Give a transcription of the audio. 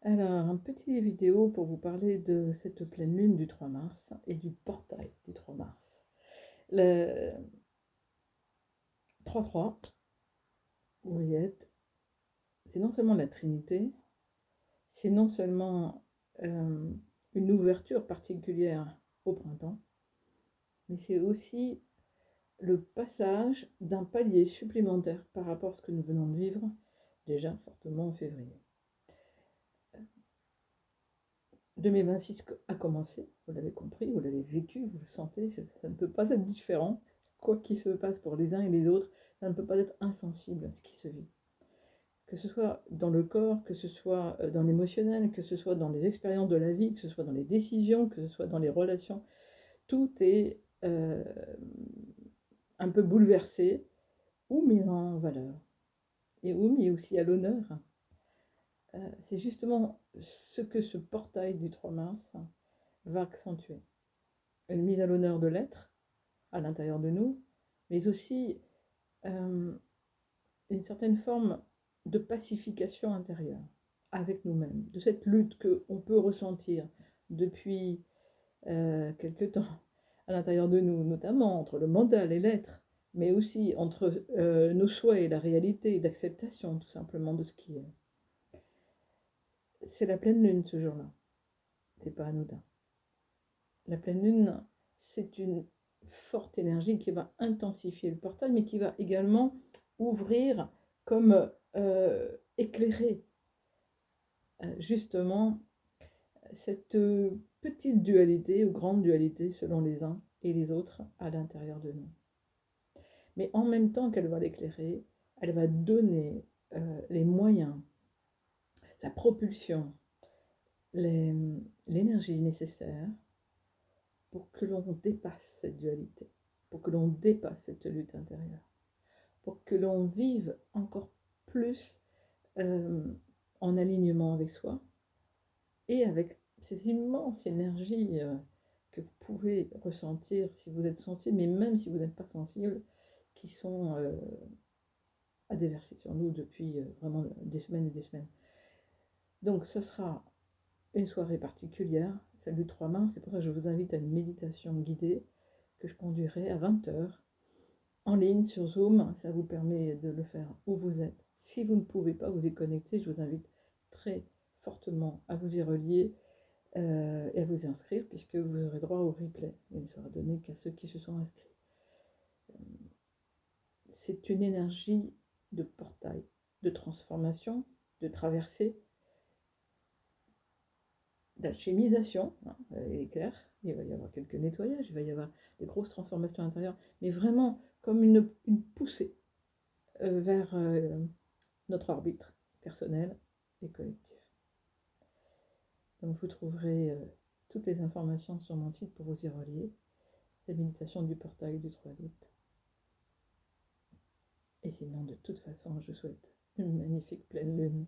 Alors, un petit vidéo pour vous parler de cette pleine lune du 3 mars et du portail du 3 mars. Le 3-3, vous y êtes, c'est non seulement la Trinité, c'est non seulement une ouverture particulière au printemps, mais c'est aussi le passage d'un palier supplémentaire par rapport à ce que nous venons de vivre déjà fortement en février. 2026 a commencé, vous l'avez compris, vous l'avez vécu, vous le sentez, ça ne peut pas être différent. Quoi qu'il se passe pour les uns et les autres, ça ne peut pas être insensible à ce qui se vit. Que ce soit dans le corps, que ce soit dans l'émotionnel, que ce soit dans les expériences de la vie, que ce soit dans les décisions, que ce soit dans les relations, tout est un peu bouleversé ou mis en valeur et ou mis aussi à l'honneur. C'est justement ce que ce portail du 3 mars va accentuer. Une mise à l'honneur de l'être à l'intérieur de nous, mais aussi une certaine forme de pacification intérieure avec nous-mêmes, de cette lutte qu'on peut ressentir depuis quelque temps à l'intérieur de nous, notamment entre le mental et l'être, mais aussi entre nos souhaits et la réalité, d'acceptation tout simplement de ce qui est. C'est la pleine lune ce jour-là, c'est pas anodin. La pleine lune, c'est une forte énergie qui va intensifier le portail, mais qui va également ouvrir comme éclairer justement cette petite dualité ou grande dualité selon les uns et les autres à l'intérieur de nous. Mais en même temps qu'elle va l'éclairer, elle va donner les moyens, la propulsion, l'énergie nécessaire pour que l'on dépasse cette dualité, pour que l'on dépasse cette lutte intérieure, pour que l'on vive encore plus en alignement avec soi et avec ces immenses énergies que vous pouvez ressentir si vous êtes sensible, mais même si vous n'êtes pas sensible, qui sont à déverser sur nous depuis vraiment des semaines et des semaines. Donc ce sera une soirée particulière, celle du 3 mars, c'est pour ça que je vous invite à une méditation guidée que je conduirai à 20h en ligne sur Zoom. Ça vous permet de le faire où vous êtes. Si vous ne pouvez pas vous déconnecter, je vous invite très fortement à vous y relier et à vous y inscrire, puisque vous aurez droit au replay. Il ne sera donné qu'à ceux qui se sont inscrits. C'est une énergie de portail, de transformation, de traversée, d'alchimisation, hein, elle est claire. Il va y avoir quelques nettoyages, il va y avoir des grosses transformations intérieures, mais vraiment comme une poussée vers notre arbitre personnel et collectif. Donc vous trouverez toutes les informations sur mon site pour vous y relier. La méditation du portail du 3 août. Et sinon, de toute façon, je souhaite une magnifique pleine lune.